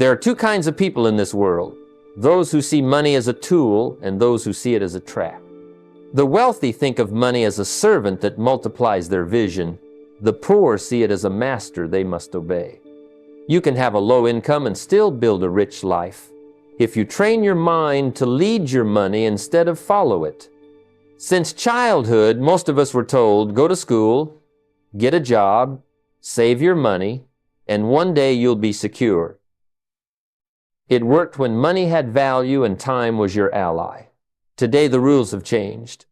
There are two kinds of people in this world: those who see money as a tool and those who see it as a trap. The wealthy think of money as a servant that multiplies their vision. The poor see it as a master they must obey. You can have a low income and still build a rich life if you train your mind to lead your money instead of follow it. Since childhood, most of us were told, go to school, get a job, save your money, and one day you'll be secure. It worked when money had value and time was your ally. Today the rules have changed.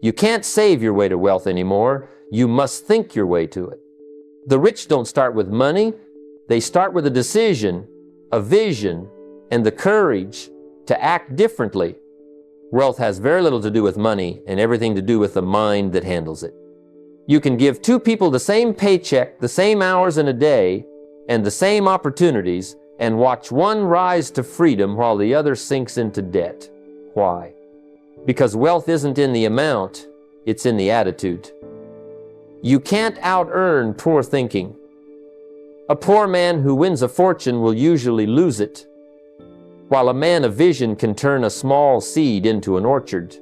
You can't save your way to wealth anymore. You must think your way to it. The rich don't start with money. They start with a decision, a vision, and the courage to act differently. Wealth has very little to do with money and everything to do with the mind that handles it. You can give two people the same paycheck, the same hours in a day, and the same opportunities, and watch one rise to freedom while the other sinks into debt. Why? Because wealth isn't in the amount, it's in the attitude. You can't out-earn poor thinking. A poor man who wins a fortune will usually lose it, while a man of vision can turn a small seed into an orchard.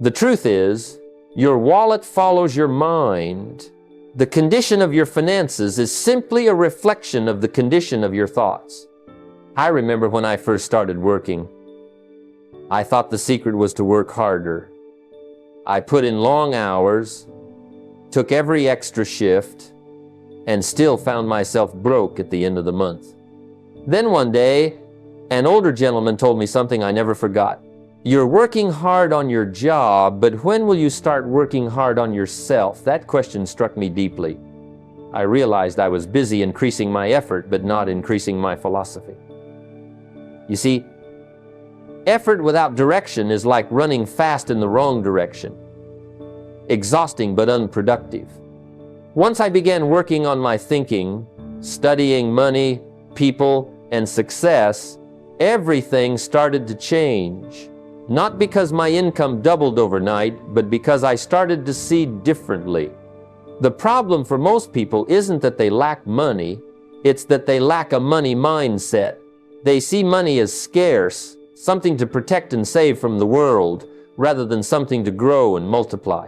The truth is, your wallet follows your mind. The condition of your finances is simply a reflection of the condition of your thoughts. I remember when I first started working, I thought the secret was to work harder. I put in long hours, took every extra shift, and still found myself broke at the end of the month. Then one day, an older gentleman told me something I never forgot. You're working hard on your job, but when will you start working hard on yourself? That question struck me deeply. I realized I was busy increasing my effort, but not increasing my philosophy. You see, effort without direction is like running fast in the wrong direction. Exhausting but unproductive. Once I began working on my thinking, studying money, people, and success, everything started to change. Not because my income doubled overnight, but because I started to see differently. The problem for most people isn't that they lack money, it's that they lack a money mindset. They see money as scarce, something to protect and save from the world, rather than something to grow and multiply.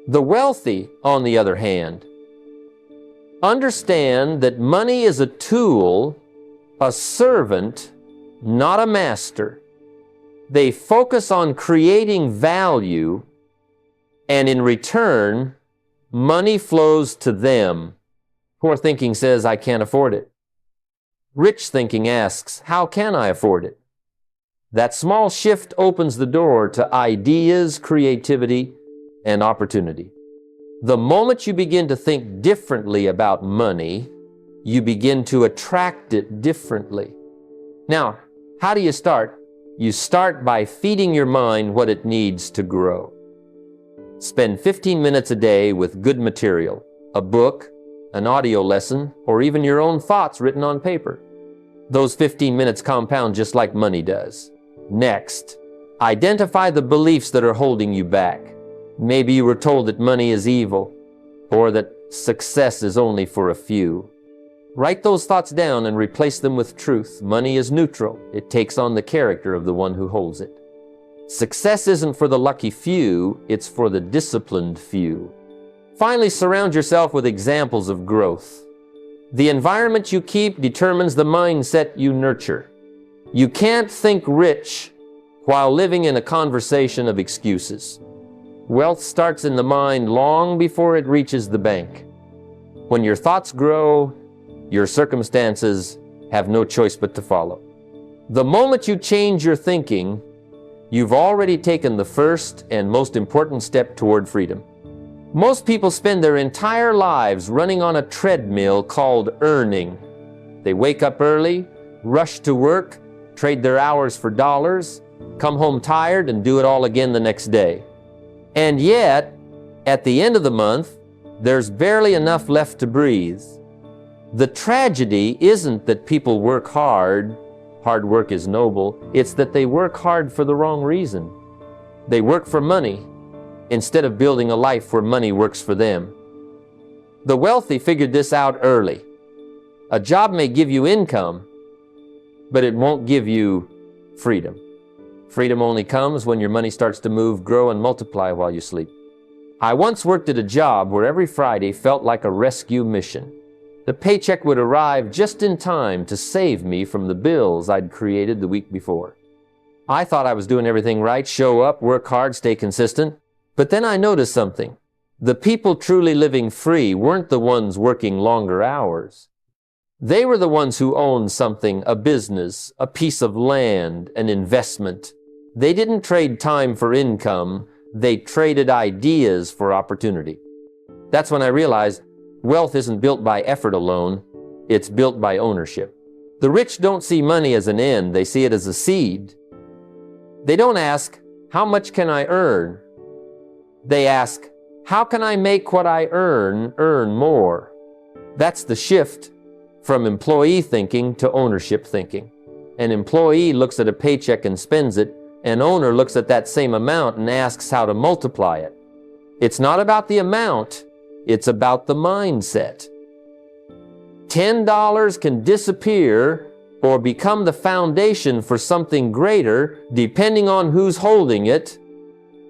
The wealthy, on the other hand, understand that money is a tool, a servant, not a master. They focus on creating value, and in return, money flows to them. Poor thinking says, I can't afford it. Rich thinking asks, how can I afford it? That small shift opens the door to ideas, creativity, and opportunity. The moment you begin to think differently about money, you begin to attract it differently. Now, how do you start? You start by feeding your mind what it needs to grow. Spend 15 minutes a day with good material, a book, an audio lesson, or even your own thoughts written on paper. Those 15 minutes compound just like money does. Next, identify the beliefs that are holding you back. Maybe you were told that money is evil, or that success is only for a few. Write those thoughts down and replace them with truth. Money is neutral. It takes on the character of the one who holds it. Success isn't for the lucky few, it's for the disciplined few. Finally, surround yourself with examples of growth. The environment you keep determines the mindset you nurture. You can't think rich while living in a conversation of excuses. Wealth starts in the mind long before it reaches the bank. When your thoughts grow, your circumstances have no choice but to follow. The moment you change your thinking, you've already taken the first and most important step toward freedom. Most people spend their entire lives running on a treadmill called earning. They wake up early, rush to work, trade their hours for dollars, come home tired, and do it all again the next day. And yet, at the end of the month, there's barely enough left to breathe. The tragedy isn't that people work hard work is noble, it's that they work hard for the wrong reason. They work for money instead of building a life where money works for them. The wealthy figured this out early. A job may give you income, but it won't give you freedom. Freedom only comes when your money starts to move, grow, and multiply while you sleep. I once worked at a job where every Friday felt like a rescue mission. The paycheck would arrive just in time to save me from the bills I'd created the week before. I thought I was doing everything right, show up, work hard, stay consistent. But then I noticed something. The people truly living free weren't the ones working longer hours. They were the ones who owned something, a business, a piece of land, an investment. They didn't trade time for income. They traded ideas for opportunity. That's when I realized wealth isn't built by effort alone. It's built by ownership. The rich don't see money as an end. They see it as a seed. They don't ask, how much can I earn? They ask, how can I make what I earn more? That's the shift from employee thinking to ownership thinking. An employee looks at a paycheck and spends it. An owner looks at that same amount and asks how to multiply it. It's not about the amount, it's about the mindset. $10 can disappear or become the foundation for something greater depending on who's holding it.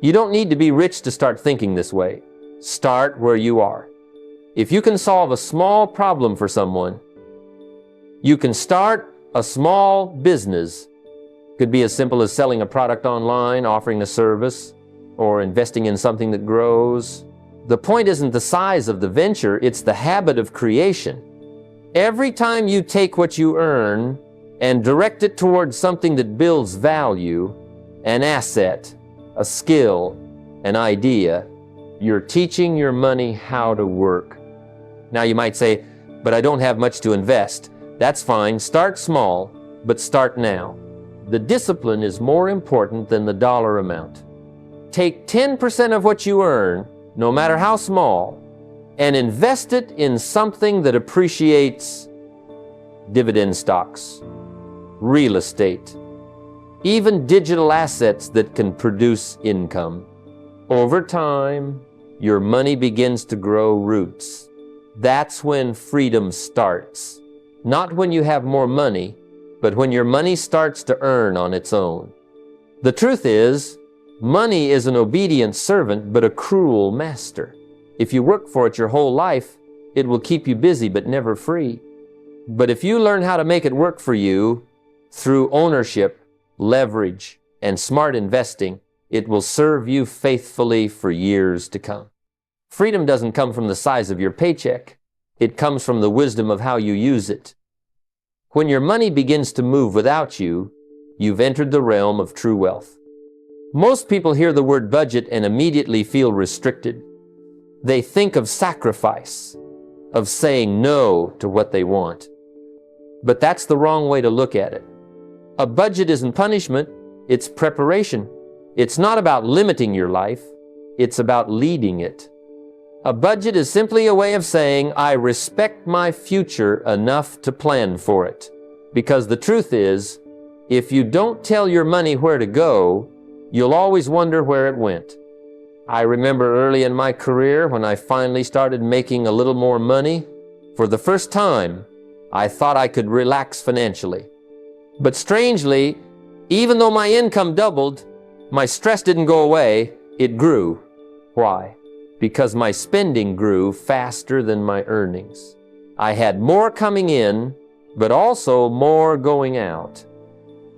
You don't need to be rich to start thinking this way. Start where you are. If you can solve a small problem for someone, you can start a small business. Could be as simple as selling a product online, offering a service, or investing in something that grows. The point isn't the size of the venture, it's the habit of creation. Every time you take what you earn and direct it towards something that builds value, an asset, a skill, an idea, you're teaching your money how to work. Now you might say, but I don't have much to invest. That's fine. Start small, but start now. The discipline is more important than the dollar amount. Take 10% of what you earn, no matter how small, and invest it in something that appreciates. Dividend stocks, real estate, even digital assets that can produce income. Over time, your money begins to grow roots. That's when freedom starts. Not when you have more money, but when your money starts to earn on its own. The truth is, money is an obedient servant, but a cruel master. If you work for it your whole life, it will keep you busy but never free. But if you learn how to make it work for you through ownership, leverage, and smart investing, it will serve you faithfully for years to come. Freedom doesn't come from the size of your paycheck. It comes from the wisdom of how you use it. When your money begins to move without you, you've entered the realm of true wealth. Most people hear the word budget and immediately feel restricted. They think of sacrifice, of saying no to what they want. But that's the wrong way to look at it. A budget isn't punishment, it's preparation. It's not about limiting your life, it's about leading it. A budget is simply a way of saying, I respect my future enough to plan for it. Because the truth is, if you don't tell your money where to go, you'll always wonder where it went. I remember early in my career when I finally started making a little more money. For the first time, I thought I could relax financially. But strangely, even though my income doubled, my stress didn't go away, it grew. Why? Because my spending grew faster than my earnings. I had more coming in, but also more going out.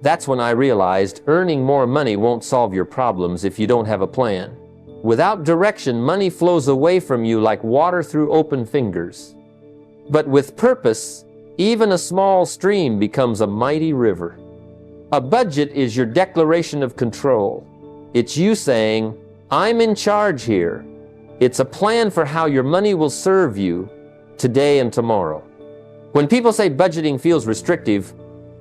That's when I realized earning more money won't solve your problems if you don't have a plan. Without direction, money flows away from you like water through open fingers. But with purpose, even a small stream becomes a mighty river. A budget is your declaration of control. It's you saying, I'm in charge here. It's a plan for how your money will serve you today and tomorrow. When people say budgeting feels restrictive,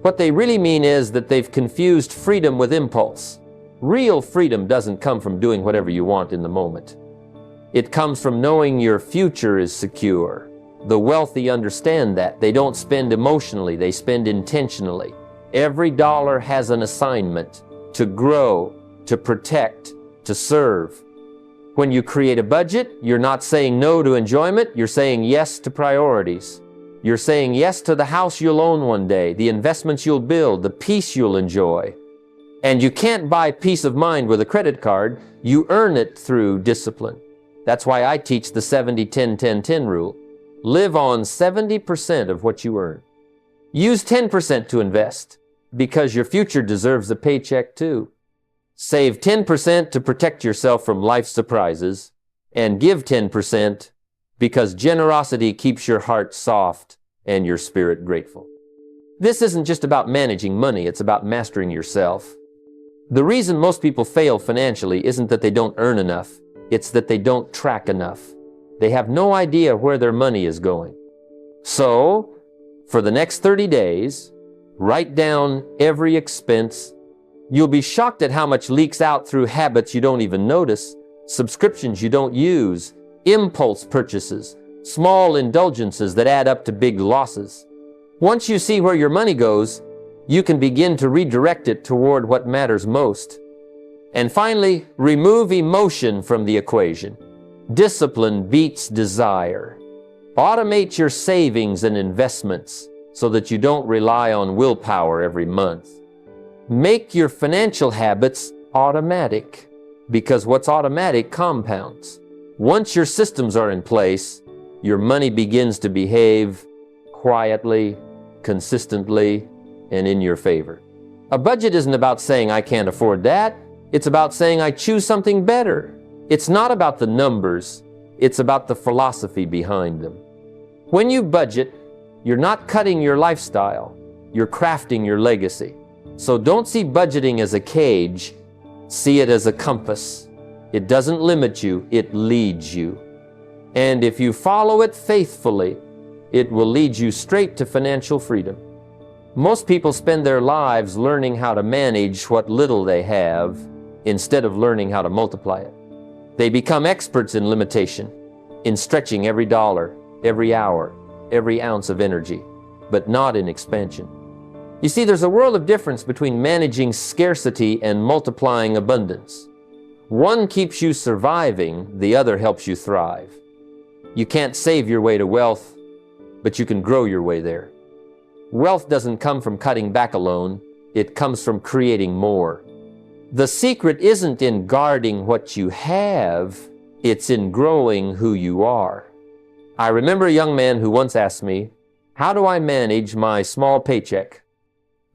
what they really mean is that they've confused freedom with impulse. Real freedom doesn't come from doing whatever you want in the moment. It comes from knowing your future is secure. The wealthy understand that. They don't spend emotionally, they spend intentionally. Every dollar has an assignment to grow, to protect, to serve. When you create a budget, you're not saying no to enjoyment, you're saying yes to priorities. You're saying yes to the house you'll own one day, the investments you'll build, the peace you'll enjoy. And you can't buy peace of mind with a credit card. You earn it through discipline. That's why I teach the 70-10-10-10 rule. Live on 70% of what you earn. Use 10% to invest, because your future deserves a paycheck too. Save 10% to protect yourself from life's surprises, and give 10% because generosity keeps your heart soft and your spirit grateful. This isn't just about managing money, it's about mastering yourself. The reason most people fail financially isn't that they don't earn enough, it's that they don't track enough. They have no idea where their money is going. So, for the next 30 days, write down every expense. You'll be shocked at how much leaks out through habits you don't even notice, subscriptions you don't use, impulse purchases, small indulgences that add up to big losses. Once you see where your money goes, you can begin to redirect it toward what matters most. And finally, remove emotion from the equation. Discipline beats desire. Automate your savings and investments so that you don't rely on willpower every month. Make your financial habits automatic, because what's automatic compounds. Once your systems are in place, your money begins to behave quietly, consistently, and in your favor. A budget isn't about saying, I can't afford that. It's about saying, I choose something better. It's not about the numbers. It's about the philosophy behind them. When you budget, you're not cutting your lifestyle. You're crafting your legacy. So don't see budgeting as a cage. See it as a compass. It doesn't limit you, it leads you. And if you follow it faithfully, it will lead you straight to financial freedom. Most people spend their lives learning how to manage what little they have instead of learning how to multiply it. They become experts in limitation, in stretching every dollar, every hour, every ounce of energy, but not in expansion. You see, there's a world of difference between managing scarcity and multiplying abundance. One keeps you surviving, the other helps you thrive. You can't save your way to wealth, but you can grow your way there. Wealth doesn't come from cutting back alone, it comes from creating more. The secret isn't in guarding what you have, it's in growing who you are. I remember a young man who once asked me, how do I manage my small paycheck?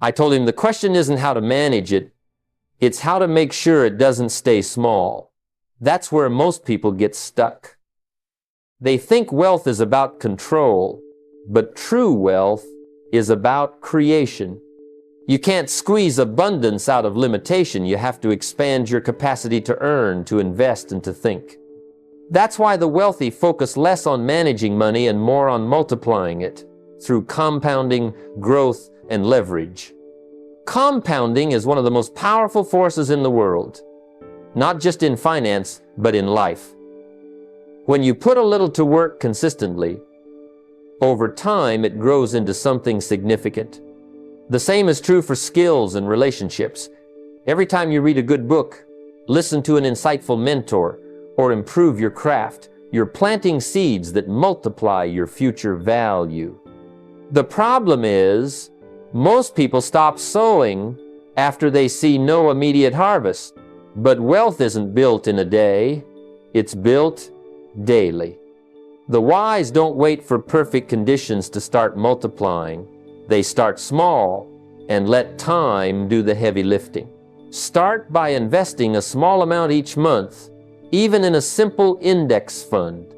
I told him the question isn't how to manage it, it's how to make sure it doesn't stay small. That's where most people get stuck. They think wealth is about control, but true wealth is about creation. You can't squeeze abundance out of limitation. You have to expand your capacity to earn, to invest, and to think. That's why the wealthy focus less on managing money and more on multiplying it through compounding, growth, and leverage. Compounding is one of the most powerful forces in the world, not just in finance, but in life. When you put a little to work consistently, over time it grows into something significant. The same is true for skills and relationships. Every time you read a good book, listen to an insightful mentor, or improve your craft, you're planting seeds that multiply your future value. The problem is, most people stop sowing after they see no immediate harvest. But wealth isn't built in a day, it's built daily. The wise don't wait for perfect conditions to start multiplying. They start small and let time do the heavy lifting. Start by investing a small amount each month, even in a simple index fund.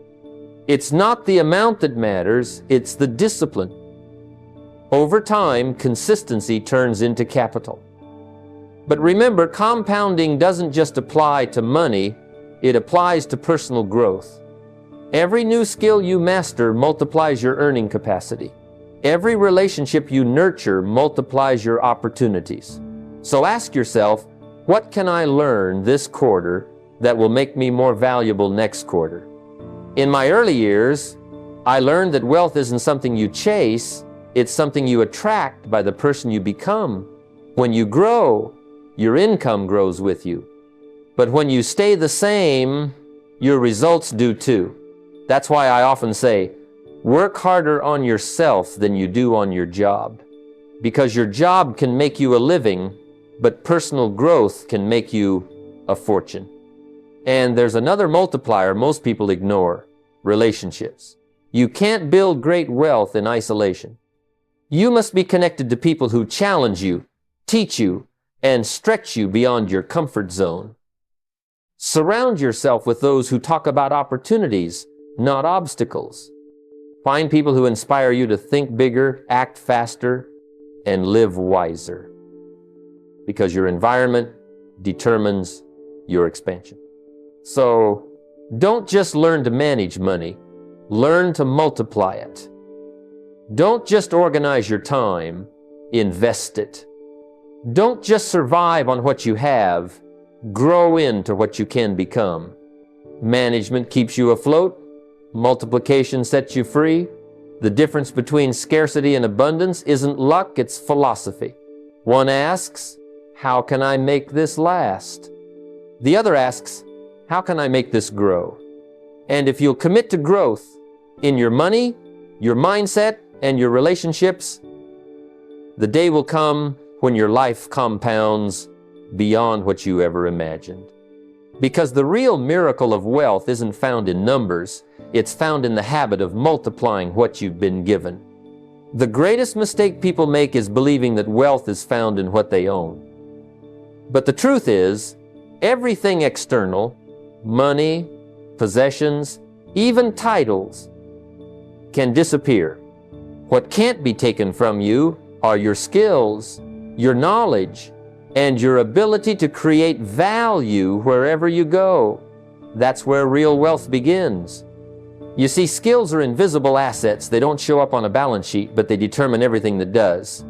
It's not the amount that matters, it's the discipline. Over time, consistency turns into capital. But remember, compounding doesn't just apply to money, it applies to personal growth. Every new skill you master multiplies your earning capacity. Every relationship you nurture multiplies your opportunities. So ask yourself, what can I learn this quarter that will make me more valuable next quarter? In my early years, I learned that wealth isn't something you chase, it's something you attract by the person you become. When you grow, your income grows with you. But when you stay the same, your results do too. That's why I often say, Work harder on yourself than you do on your job, because your job can make you a living, but personal growth can make you a fortune. And there's another multiplier most people ignore: relationships. You can't build great wealth in isolation. You must be connected to people who challenge you, teach you, and stretch you beyond your comfort zone. Surround yourself with those who talk about opportunities, not obstacles. Find people who inspire you to think bigger, act faster, and live wiser. Because your environment determines your expansion. So, don't just learn to manage money, learn to multiply it. Don't just organize your time, invest it. Don't just survive on what you have, grow into what you can become. Management keeps you afloat, multiplication sets you free. The difference between scarcity and abundance isn't luck, it's philosophy. One asks, how can I make this last? The other asks, how can I make this grow? And if you'll commit to growth in your money, your mindset, and your relationships, the day will come when your life compounds beyond what you ever imagined. Because the real miracle of wealth isn't found in numbers, it's found in the habit of multiplying what you've been given. The greatest mistake people make is believing that wealth is found in what they own. But the truth is, everything external, money, possessions, even titles, can disappear. What can't be taken from you are your skills, your knowledge, and your ability to create value wherever you go. That's where real wealth begins. You see, skills are invisible assets. They don't show up on a balance sheet, but they determine everything that does.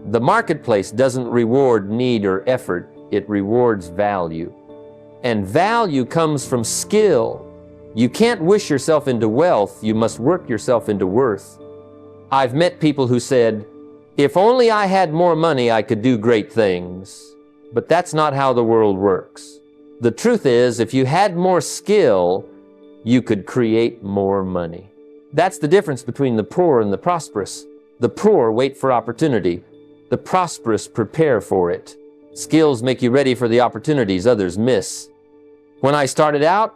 The marketplace doesn't reward need or effort, it rewards value. And value comes from skill. You can't wish yourself into wealth, you must work yourself into worth. I've met people who said, if only I had more money, I could do great things. But that's not how the world works. The truth is, if you had more skill, you could create more money. That's the difference between the poor and the prosperous. The poor wait for opportunity. The prosperous prepare for it. Skills make you ready for the opportunities others miss. When I started out,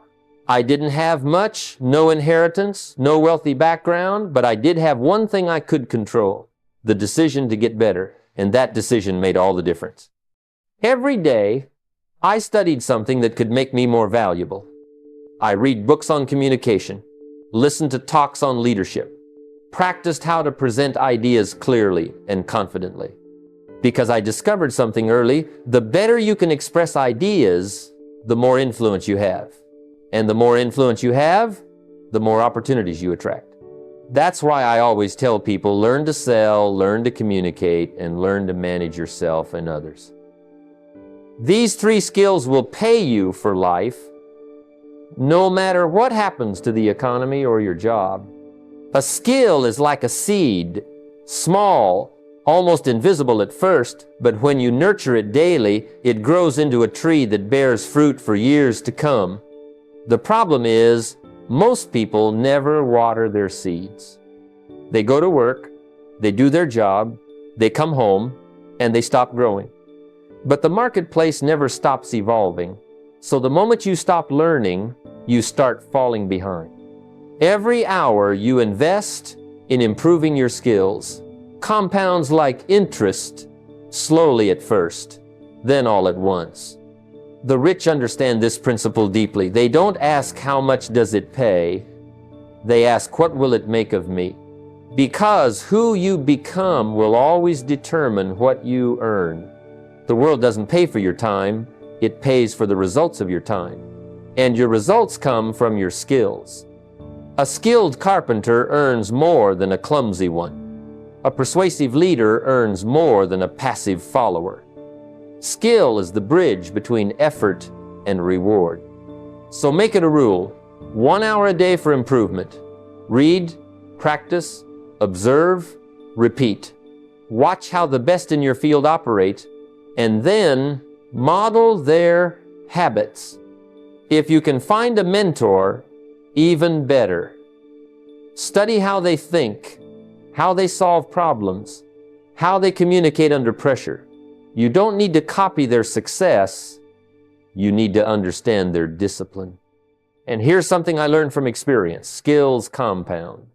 I didn't have much, no inheritance, no wealthy background, but I did have one thing I could control: the decision to get better, and that decision made all the difference. Every day, I studied something that could make me more valuable. I read books on communication, listened to talks on leadership, practiced how to present ideas clearly and confidently. Because I discovered something early: the better you can express ideas, the more influence you have. And the more influence you have, the more opportunities you attract. That's why I always tell people, learn to sell, learn to communicate, and learn to manage yourself and others. These three skills will pay you for life, no matter what happens to the economy or your job. A skill is like a seed, small, almost invisible at first, but when you nurture it daily, it grows into a tree that bears fruit for years to come. The problem is, most people never water their seeds. They go to work, they do their job, they come home, and they stop growing. But the marketplace never stops evolving, so the moment you stop learning, you start falling behind. Every hour you invest in improving your skills compounds like interest, slowly at first, then all at once. The rich understand this principle deeply. They don't ask how much does it pay, they ask what will it make of me? Because who you become will always determine what you earn. The world doesn't pay for your time, it pays for the results of your time. And your results come from your skills. A skilled carpenter earns more than a clumsy one. A persuasive leader earns more than a passive follower. Skill is the bridge between effort and reward. So make it a rule: 1 hour a day for improvement. Read, practice, observe, repeat. Watch how the best in your field operate, and then model their habits. If you can find a mentor, even better. Study how they think, how they solve problems, how they communicate under pressure. You don't need to copy their success. You need to understand their discipline. And here's something I learned from experience. Skills compound.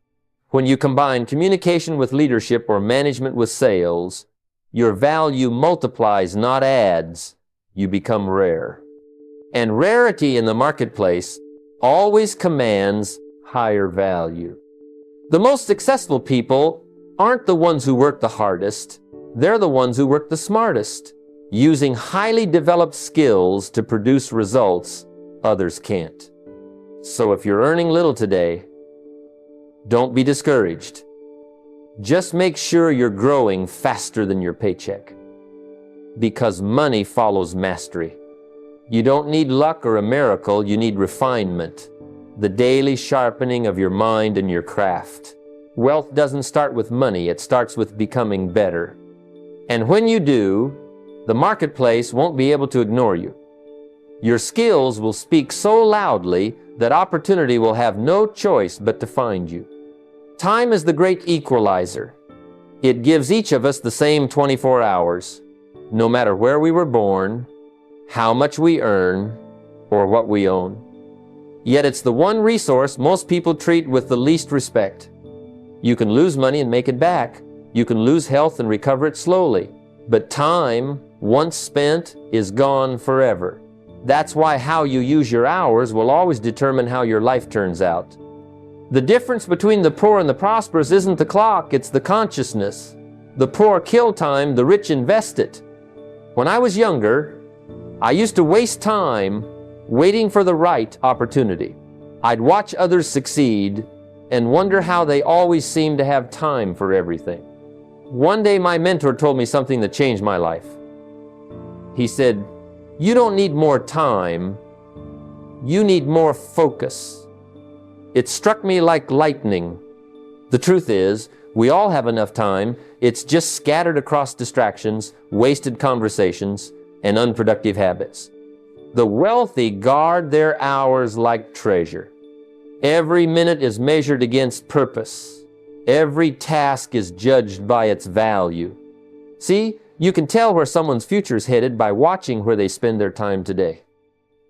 When you combine communication with leadership or management with sales, your value multiplies, not adds. You become rare. And rarity in the marketplace always commands higher value. The most successful people aren't the ones who work the hardest. They're the ones who work the smartest, using highly developed skills to produce results others can't. So if you're earning little today, don't be discouraged. Just make sure you're growing faster than your paycheck, because money follows mastery. You don't need luck or a miracle, you need refinement, the daily sharpening of your mind and your craft. Wealth doesn't start with money, it starts with becoming better. And when you do, the marketplace won't be able to ignore you. Your skills will speak so loudly that opportunity will have no choice but to find you. Time is the great equalizer. It gives each of us the same 24 hours, no matter where we were born, how much we earn, or what we own. Yet it's the one resource most people treat with the least respect. You can lose money and make it back. You can lose health and recover it slowly. But time, once spent, is gone forever. That's why how you use your hours will always determine how your life turns out. The difference between the poor and the prosperous isn't the clock, it's the consciousness. The poor kill time, the rich invest it. When I was younger, I used to waste time waiting for the right opportunity. I'd watch others succeed and wonder how they always seemed to have time for everything. One day my mentor told me something that changed my life. He said, "You don't need more time, you need more focus." It struck me like lightning. The truth is, we all have enough time, it's just scattered across distractions, wasted conversations, and unproductive habits. The wealthy guard their hours like treasure. Every minute is measured against purpose. Every task is judged by its value. See, you can tell where someone's future is headed by watching where they spend their time today.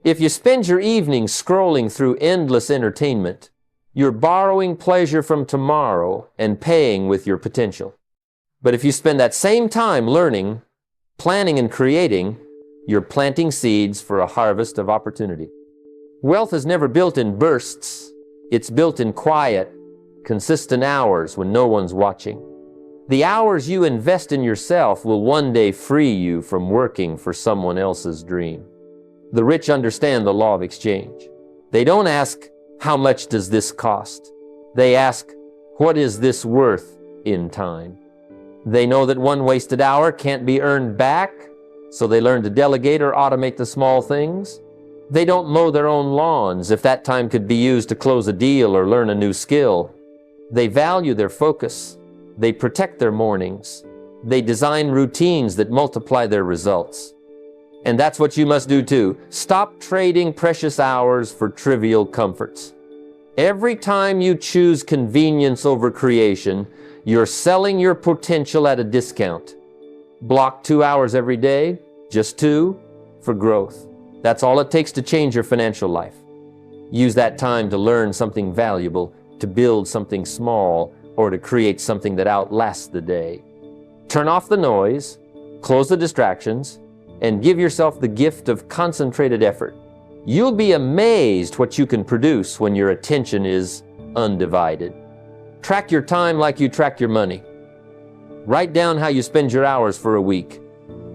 If you spend your evening scrolling through endless entertainment, you're borrowing pleasure from tomorrow and paying with your potential. But if you spend that same time learning, planning, and creating, you're planting seeds for a harvest of opportunity. Wealth is never built in bursts. It's built in quiet, consistent hours when no one's watching. The hours you invest in yourself will one day free you from working for someone else's dream. The rich understand the law of exchange. They don't ask, "How much does this cost?" They ask, "What is this worth in time?" They know that one wasted hour can't be earned back, so they learn to delegate or automate the small things. They don't mow their own lawns if that time could be used to close a deal or learn a new skill. They value their focus. They protect their mornings. They design routines that multiply their results. And that's what you must do too. Stop trading precious hours for trivial comforts. Every time you choose convenience over creation, you're selling your potential at a discount. Block 2 hours every day, just 2, for growth. That's all it takes to change your financial life. Use that time to learn something valuable, to build something small, or to create something that outlasts the day. Turn off the noise, close the distractions, and give yourself the gift of concentrated effort. You'll be amazed what you can produce when your attention is undivided. Track your time like you track your money. Write down how you spend your hours for a week.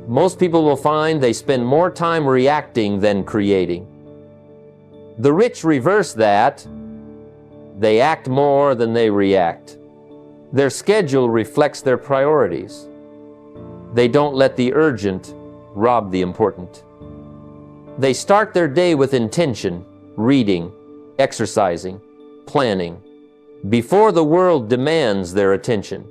Most people will find they spend more time reacting than creating. The rich reverse that. They act more than they react. Their schedule reflects their priorities. They don't let the urgent rob the important. They start their day with intention, reading, exercising, planning, before the world demands their attention.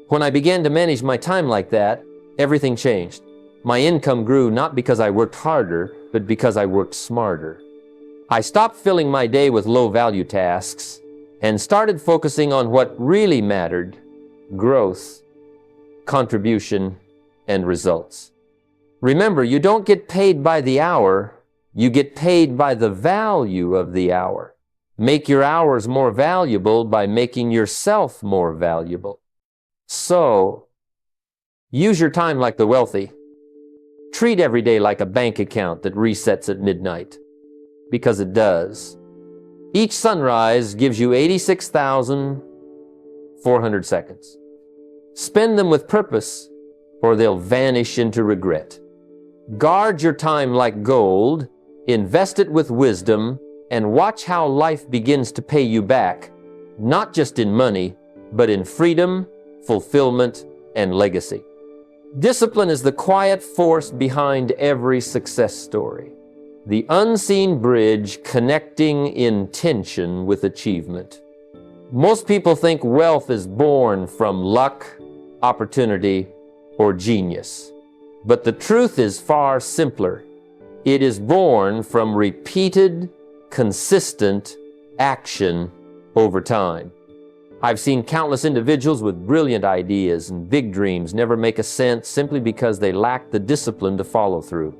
When I began to manage my time like that, everything changed. My income grew not because I worked harder, but because I worked smarter. I stopped filling my day with low-value tasks and started focusing on what really mattered: growth, contribution, and results. Remember, you don't get paid by the hour, you get paid by the value of the hour. Make your hours more valuable by making yourself more valuable. So, use your time like the wealthy. Treat every day like a bank account that resets at midnight, because it does. Each sunrise gives you 86,400 seconds. Spend them with purpose, or they'll vanish into regret. Guard your time like gold, invest it with wisdom, and watch how life begins to pay you back, not just in money, but in freedom, fulfillment, and legacy. Discipline is the quiet force behind every success story, the unseen bridge connecting intention with achievement. Most people think wealth is born from luck, opportunity, or genius. But the truth is far simpler. It is born from repeated, consistent action over time. I've seen countless individuals with brilliant ideas and big dreams never make a cent simply because they lack the discipline to follow through.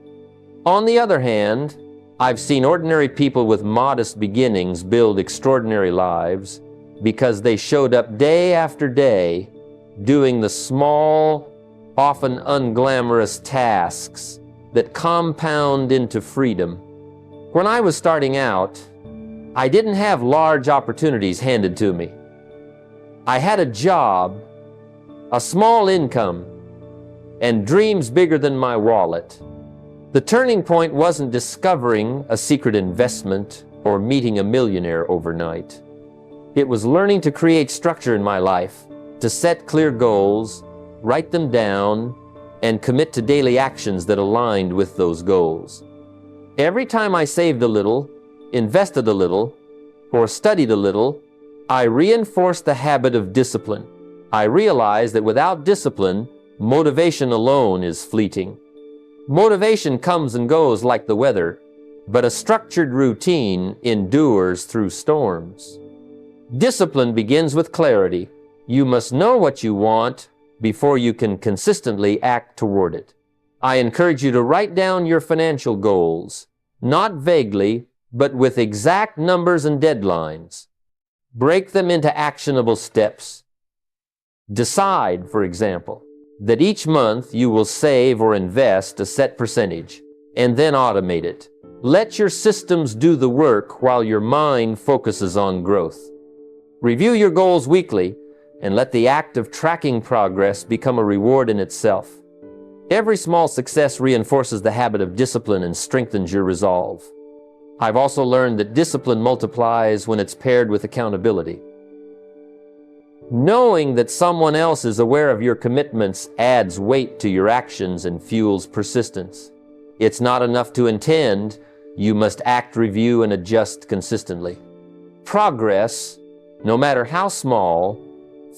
On the other hand, I've seen ordinary people with modest beginnings build extraordinary lives because they showed up day after day doing the small, often unglamorous tasks that compound into freedom. When I was starting out, I didn't have large opportunities handed to me. I had a job, a small income, and dreams bigger than my wallet. The turning point wasn't discovering a secret investment or meeting a millionaire overnight. It was learning to create structure in my life, to set clear goals, write them down, and commit to daily actions that aligned with those goals. Every time I saved a little, invested a little, or studied a little, I reinforced the habit of discipline. I realized that without discipline, motivation alone is fleeting. Motivation comes and goes like the weather, but a structured routine endures through storms. Discipline begins with clarity. You must know what you want before you can consistently act toward it. I encourage you to write down your financial goals, not vaguely, but with exact numbers and deadlines. Break them into actionable steps. Decide, for example, that each month you will save or invest a set percentage, and then automate it. Let your systems do the work while your mind focuses on growth. Review your goals weekly, and let the act of tracking progress become a reward in itself. Every small success reinforces the habit of discipline and strengthens your resolve. I've also learned that discipline multiplies when it's paired with accountability. Knowing that someone else is aware of your commitments adds weight to your actions and fuels persistence. It's not enough to intend, you must act, review, and adjust consistently. Progress, no matter how small,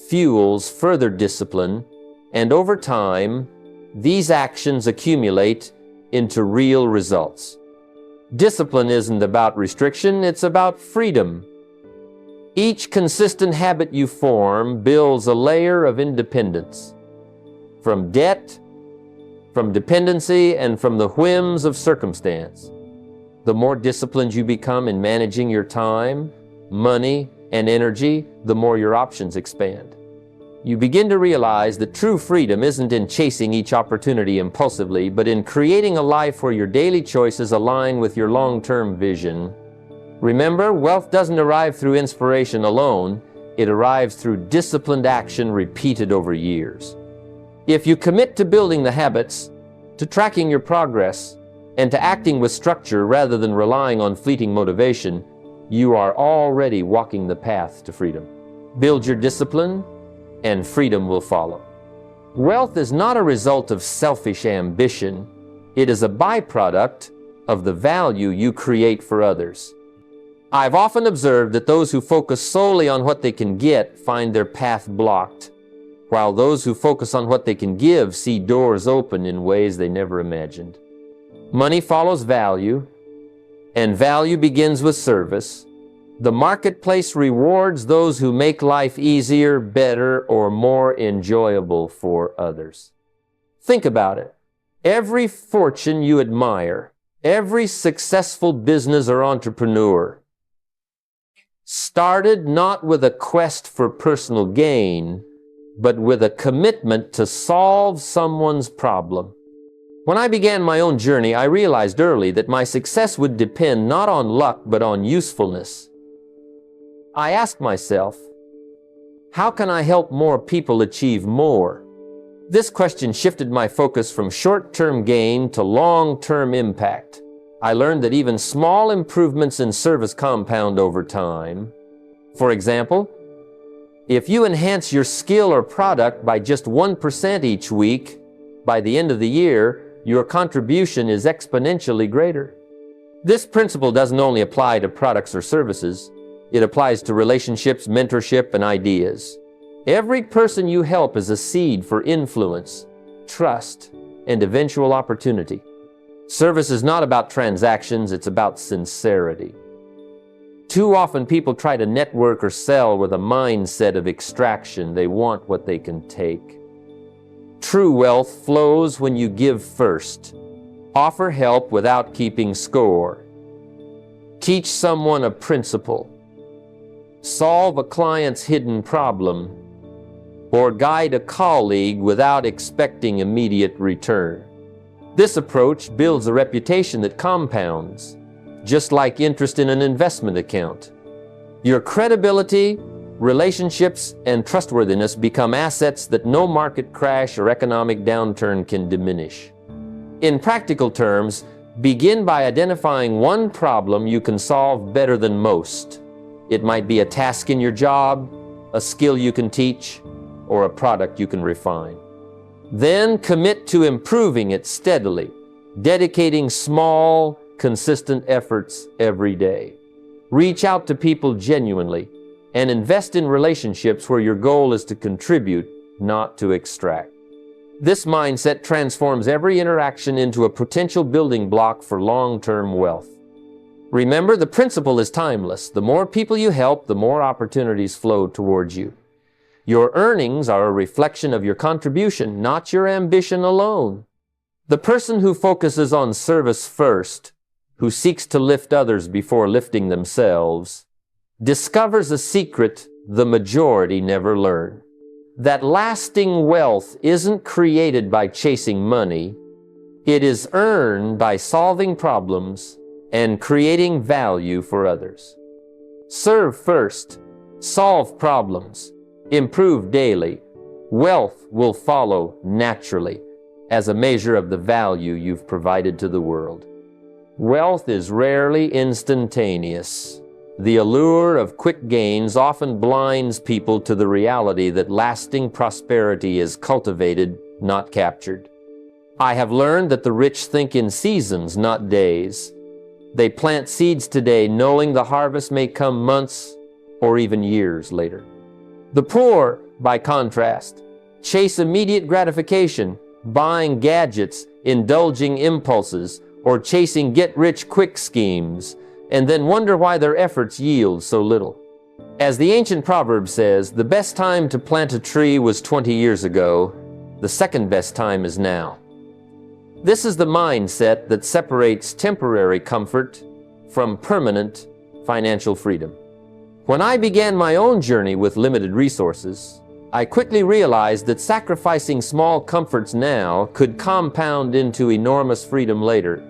fuels further discipline, and over time, these actions accumulate into real results. Discipline isn't about restriction, it's about freedom. Each consistent habit you form builds a layer of independence from debt, from dependency, and from the whims of circumstance. The more disciplined you become in managing your time, money, and energy, the more your options expand. You begin to realize that true freedom isn't in chasing each opportunity impulsively, but in creating a life where your daily choices align with your long-term vision. Remember, wealth doesn't arrive through inspiration alone. It arrives through disciplined action repeated over years. If you commit to building the habits, to tracking your progress, and to acting with structure rather than relying on fleeting motivation, you are already walking the path to freedom. Build your discipline, and freedom will follow. Wealth is not a result of selfish ambition. It is a byproduct of the value you create for others. I've often observed that those who focus solely on what they can get find their path blocked, while those who focus on what they can give see doors open in ways they never imagined. Money follows value, and value begins with service. The marketplace rewards those who make life easier, better, or more enjoyable for others. Think about it. Every fortune you admire, every successful business or entrepreneur started not with a quest for personal gain, but with a commitment to solve someone's problem. When I began my own journey, I realized early that my success would depend not on luck, but on usefulness. I asked myself, how can I help more people achieve more? This question shifted my focus from short-term gain to long-term impact. I learned that even small improvements in service compound over time. For example, if you enhance your skill or product by just 1% each week, by the end of the year, your contribution is exponentially greater. This principle doesn't only apply to products or services. It applies to relationships, mentorship, and ideas. Every person you help is a seed for influence, trust, and eventual opportunity. Service is not about transactions, it's about sincerity. Too often people try to network or sell with a mindset of extraction. They want what they can take. True wealth flows when you give first. Offer help without keeping score. Teach someone a principle. Solve a client's hidden problem. Or guide a colleague without expecting immediate return. This approach builds a reputation that compounds, just like interest in an investment account. Your credibility, relationships, and trustworthiness become assets that no market crash or economic downturn can diminish. In practical terms, begin by identifying one problem you can solve better than most. It might be a task in your job, a skill you can teach, or a product you can refine. Then commit to improving it steadily, dedicating small, consistent efforts every day. Reach out to people genuinely and invest in relationships where your goal is to contribute, not to extract. This mindset transforms every interaction into a potential building block for long-term wealth. Remember, the principle is timeless. The more people you help, the more opportunities flow towards you. Your earnings are a reflection of your contribution, not your ambition alone. The person who focuses on service first, who seeks to lift others before lifting themselves, discovers a secret the majority never learn. That lasting wealth isn't created by chasing money. It is earned by solving problems and creating value for others. Serve first, solve problems, improve daily. Wealth will follow naturally as a measure of the value you've provided to the world. Wealth is rarely instantaneous. The allure of quick gains often blinds people to the reality that lasting prosperity is cultivated, not captured. I have learned that the rich think in seasons, not days. They plant seeds today knowing the harvest may come months or even years later. The poor, by contrast, chase immediate gratification, buying gadgets, indulging impulses, or chasing get-rich-quick schemes, and then wonder why their efforts yield so little. As the ancient proverb says, the best time to plant a tree was 20 years ago. The second best time is now. This is the mindset that separates temporary comfort from permanent financial freedom. When I began my own journey with limited resources, I quickly realized that sacrificing small comforts now could compound into enormous freedom later.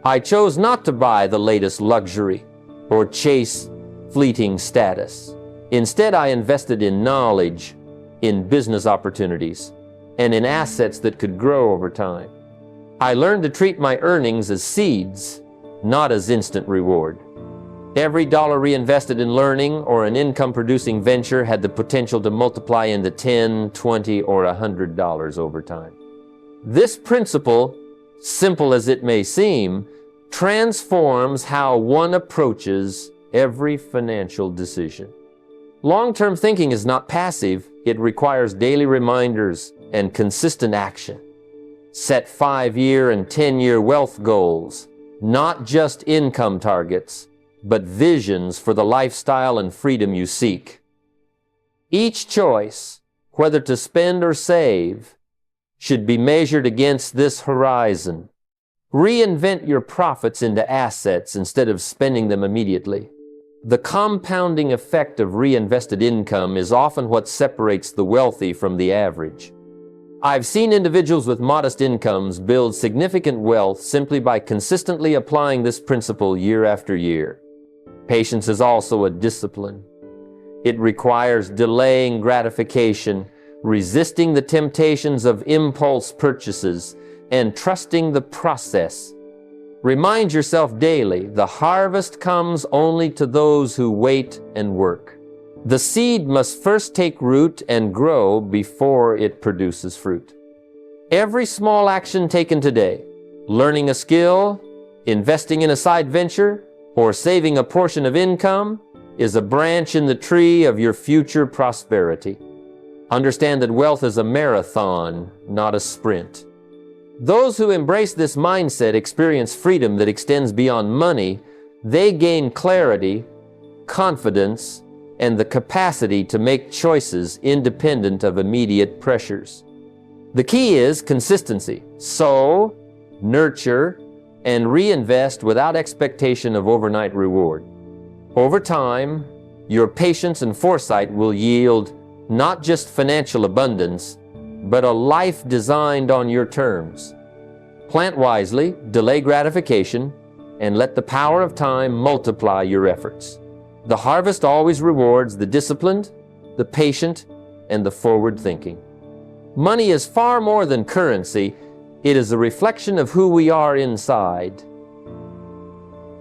I chose not to buy the latest luxury or chase fleeting status. Instead, I invested in knowledge, in business opportunities, and in assets that could grow over time. I learned to treat my earnings as seeds, not as instant reward. Every dollar reinvested in learning or an income-producing venture had the potential to multiply into $10, $20, or $100 over time. This principle, simple as it may seem, transforms how one approaches every financial decision. Long-term thinking is not passive. It requires daily reminders and consistent action. Set 5-year and 10-year wealth goals, not just income targets. but visions for the lifestyle and freedom you seek. Each choice, whether to spend or save, should be measured against this horizon. Reinvent your profits into assets instead of spending them immediately. The compounding effect of reinvested income is often what separates the wealthy from the average. I've seen individuals with modest incomes build significant wealth simply by consistently applying this principle year after year. Patience is also a discipline. It requires delaying gratification, resisting the temptations of impulse purchases, and trusting the process. Remind yourself daily, the harvest comes only to those who wait and work. The seed must first take root and grow before it produces fruit. Every small action taken today, learning a skill, investing in a side venture, or saving a portion of income, is a branch in the tree of your future prosperity. Understand that wealth is a marathon, not a sprint. Those who embrace this mindset experience freedom that extends beyond money. They gain clarity, confidence, and the capacity to make choices independent of immediate pressures. The key is consistency. Sow, nurture, and reinvest without expectation of overnight reward. Over time, your patience and foresight will yield not just financial abundance, but a life designed on your terms. Plant wisely, delay gratification, and let the power of time multiply your efforts. The harvest always rewards the disciplined, the patient, and the forward-thinking. Money is far more than currency. It is a reflection of who we are inside.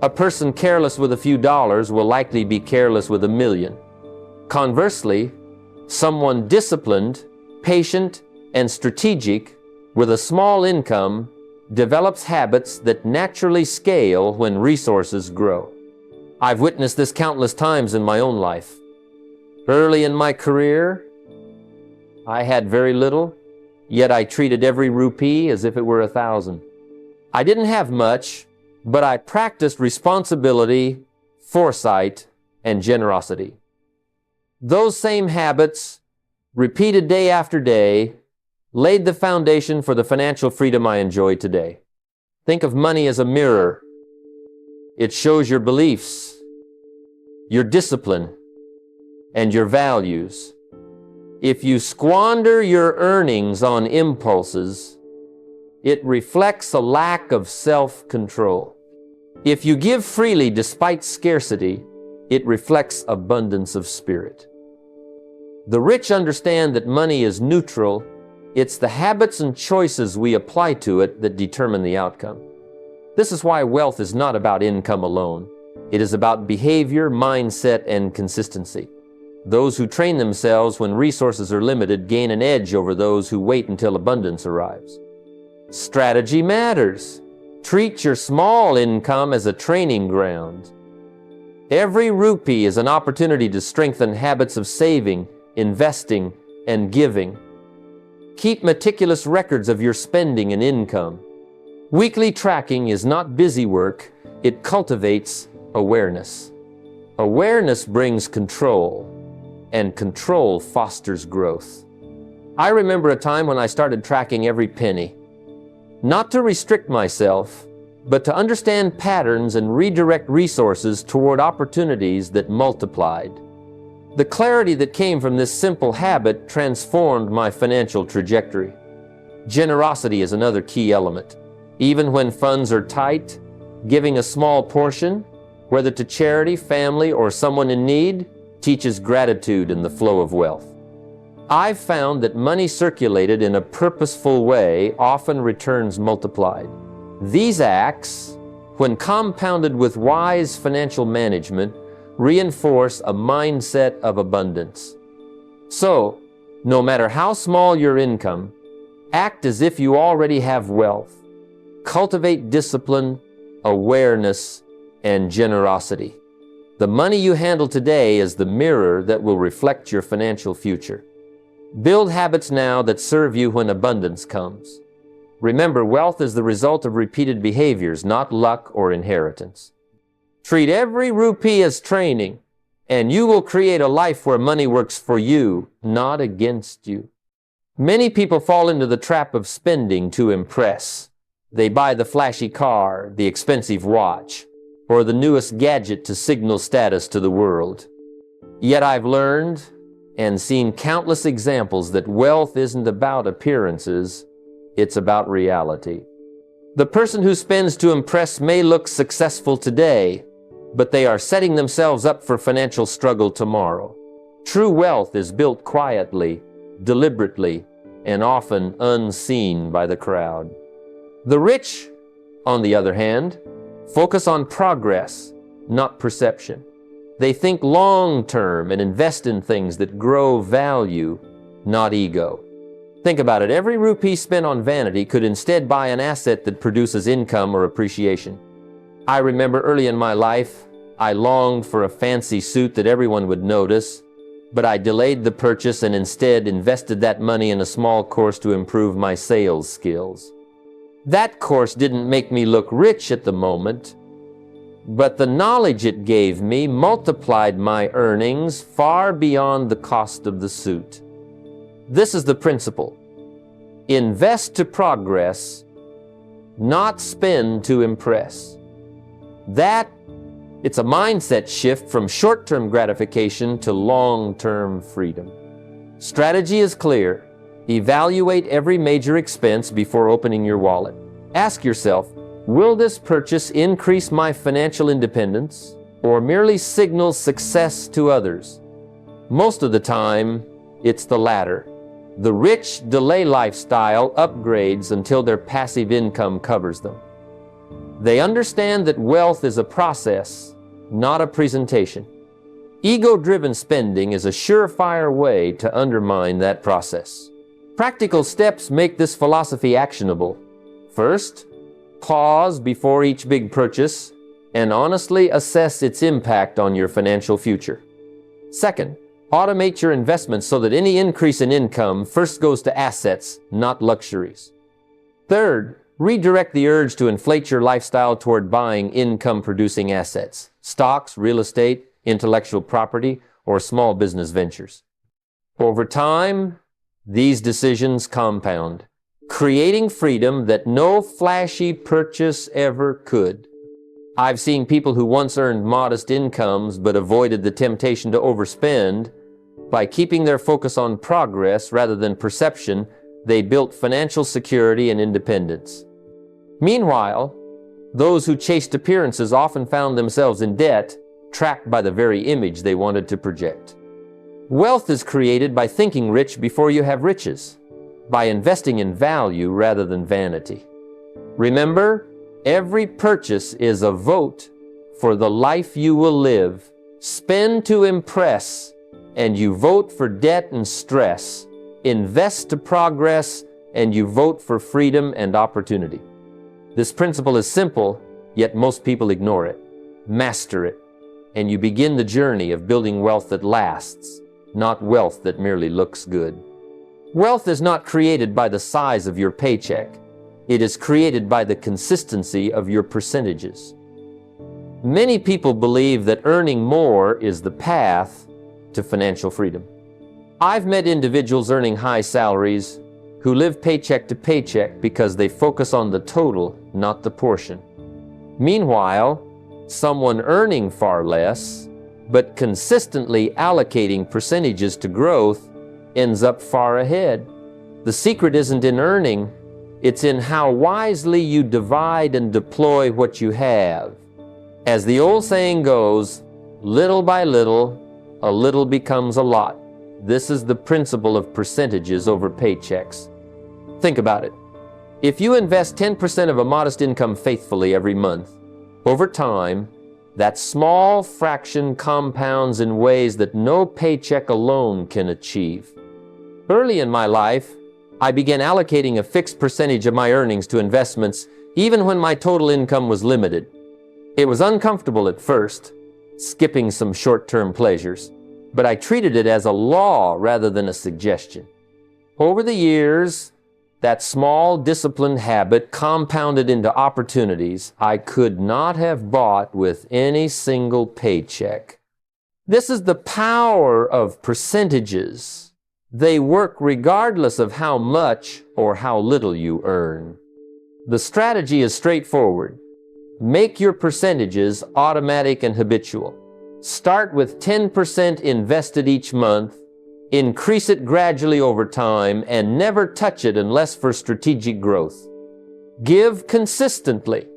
A person careless with a few dollars will likely be careless with $1 million. Conversely, someone disciplined, patient, and strategic with a small income develops habits that naturally scale when resources grow. I've witnessed this countless times in my own life. Early in my career, I had very little, yet I treated every rupee as if it were 1,000. I didn't have much, but I practiced responsibility, foresight, and generosity. Those same habits, repeated day after day, laid the foundation for the financial freedom I enjoy today. Think of money as a mirror. It shows your beliefs, your discipline, and your values. If you squander your earnings on impulses, it reflects a lack of self-control. If you give freely despite scarcity, it reflects abundance of spirit. The rich understand that money is neutral. It's the habits and choices we apply to it that determine the outcome. This is why wealth is not about income alone. It is about behavior, mindset, and consistency. Those who train themselves when resources are limited gain an edge over those who wait until abundance arrives. Strategy matters. Treat your small income as a training ground. Every rupee is an opportunity to strengthen habits of saving, investing, and giving. Keep meticulous records of your spending and income. Weekly tracking is not busy work, it cultivates awareness. Awareness brings control, and control fosters growth. I remember a time when I started tracking every penny. Not to restrict myself, but to understand patterns and redirect resources toward opportunities that multiplied. The clarity that came from this simple habit transformed my financial trajectory. Generosity is another key element. Even when funds are tight, giving a small portion, whether to charity, family, or someone in need, teaches gratitude in the flow of wealth. I've found that money circulated in a purposeful way often returns multiplied. These acts, when compounded with wise financial management, reinforce a mindset of abundance. So, no matter how small your income, act as if you already have wealth. Cultivate discipline, awareness, and generosity. The money you handle today is the mirror that will reflect your financial future. Build habits now that serve you when abundance comes. Remember, wealth is the result of repeated behaviors, not luck or inheritance. Treat every rupee as training, and you will create a life where money works for you, not against you. Many people fall into the trap of spending to impress. They buy the flashy car, the expensive watch, or the newest gadget to signal status to the world. Yet I've learned and seen countless examples that wealth isn't about appearances, it's about reality. The person who spends to impress may look successful today, but they are setting themselves up for financial struggle tomorrow. True wealth is built quietly, deliberately, and often unseen by the crowd. The rich, on the other hand, focus on progress, not perception. They think long-term and invest in things that grow value, not ego. Think about it. Every rupee spent on vanity could instead buy an asset that produces income or appreciation. I remember early in my life, I longed for a fancy suit that everyone would notice, but I delayed the purchase and instead invested that money in a small course to improve my sales skills. That course didn't make me look rich at the moment, but the knowledge it gave me multiplied my earnings far beyond the cost of the suit. This is the principle. Invest to progress, not spend to impress. It's a mindset shift from short-term gratification to long-term freedom. Strategy is clear. Evaluate every major expense before opening your wallet. Ask yourself, will this purchase increase my financial independence or merely signal success to others? Most of the time, it's the latter. The rich delay lifestyle upgrades until their passive income covers them. They understand that wealth is a process, not a presentation. Ego-driven spending is a surefire way to undermine that process. Practical steps make this philosophy actionable. First, pause before each big purchase and honestly assess its impact on your financial future. Second, automate your investments so that any increase in income first goes to assets, not luxuries. Third, redirect the urge to inflate your lifestyle toward buying income-producing assets, stocks, real estate, intellectual property, or small business ventures. Over time, these decisions compound, creating freedom that no flashy purchase ever could. I've seen people who once earned modest incomes but avoided the temptation to overspend. By keeping their focus on progress rather than perception, they built financial security and independence. Meanwhile, those who chased appearances often found themselves in debt, trapped by the very image they wanted to project. Wealth is created by thinking rich before you have riches, by investing in value rather than vanity. Remember, every purchase is a vote for the life you will live. Spend to impress, and you vote for debt and stress. Invest to progress, and you vote for freedom and opportunity. This principle is simple, yet most people ignore it. Master it, and you begin the journey of building wealth that lasts, not wealth that merely looks good. Wealth is not created by the size of your paycheck. It is created by the consistency of your percentages. Many people believe that earning more is the path to financial freedom. I've met individuals earning high salaries who live paycheck to paycheck because they focus on the total, not the portion. Meanwhile, someone earning far less, but consistently allocating percentages to growth, ends up far ahead. The secret isn't in earning, it's in how wisely you divide and deploy what you have. As the old saying goes, little by little, a little becomes a lot. This is the principle of percentages over paychecks. Think about it. If you invest 10% of a modest income faithfully every month, over time, that small fraction compounds in ways that no paycheck alone can achieve. Early in my life, I began allocating a fixed percentage of my earnings to investments, even when my total income was limited. It was uncomfortable at first, skipping some short-term pleasures, but I treated it as a law rather than a suggestion. Over the years, That small disciplined habit compounded into opportunities I could not have bought with any single paycheck. This is the power of percentages. They work regardless of how much or how little you earn. The strategy is straightforward. Make your percentages automatic and habitual. Start with 10% invested each month, increase it gradually over time, and never touch it unless for strategic growth. Give consistently,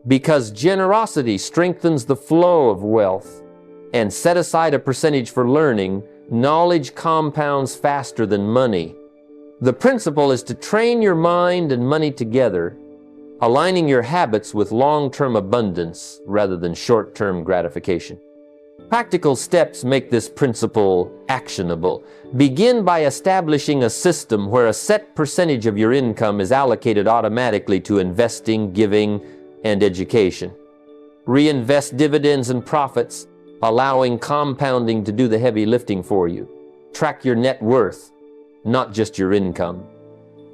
because generosity strengthens the flow of wealth. And set aside a percentage for learning. Knowledge compounds faster than money. The principle is to train your mind and money together, aligning your habits with long-term abundance rather than short-term gratification. Practical steps make this principle actionable. Begin by establishing a system where a set percentage of your income is allocated automatically to investing, giving, and education. Reinvest dividends and profits, allowing compounding to do the heavy lifting for you. Track your net worth, not just your income.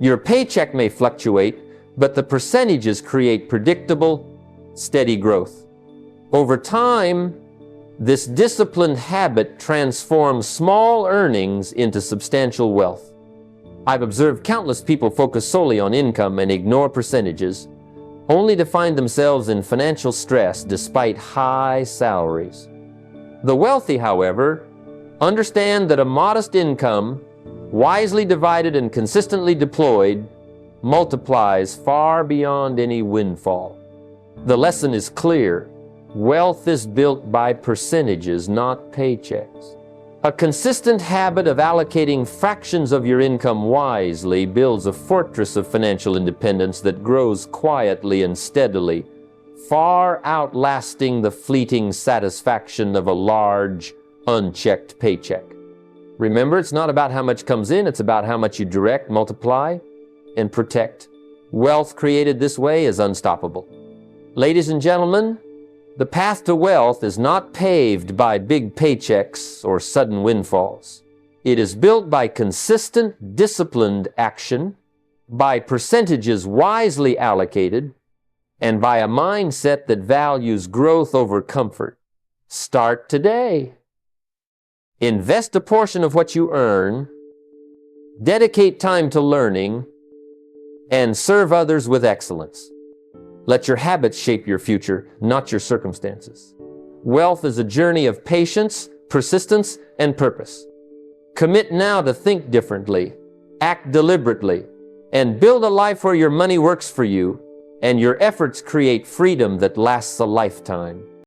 Your paycheck may fluctuate, but the percentages create predictable, steady growth. Over time, this disciplined habit transforms small earnings into substantial wealth. I've observed countless people focus solely on income and ignore percentages, only to find themselves in financial stress despite high salaries. The wealthy, however, understand that a modest income, wisely divided and consistently deployed, multiplies far beyond any windfall. The lesson is clear. Wealth is built by percentages, not paychecks. A consistent habit of allocating fractions of your income wisely builds a fortress of financial independence that grows quietly and steadily, far outlasting the fleeting satisfaction of a large, unchecked paycheck. Remember, it's not about how much comes in, it's about how much you direct, multiply, and protect. Wealth created this way is unstoppable. Ladies and gentlemen, the path to wealth is not paved by big paychecks or sudden windfalls. It is built by consistent, disciplined action, by percentages wisely allocated, and by a mindset that values growth over comfort. Start today. Invest a portion of what you earn, dedicate time to learning, and serve others with excellence. Let your habits shape your future, not your circumstances. Wealth is a journey of patience, persistence, and purpose. Commit now to think differently, act deliberately, and build a life where your money works for you and your efforts create freedom that lasts a lifetime.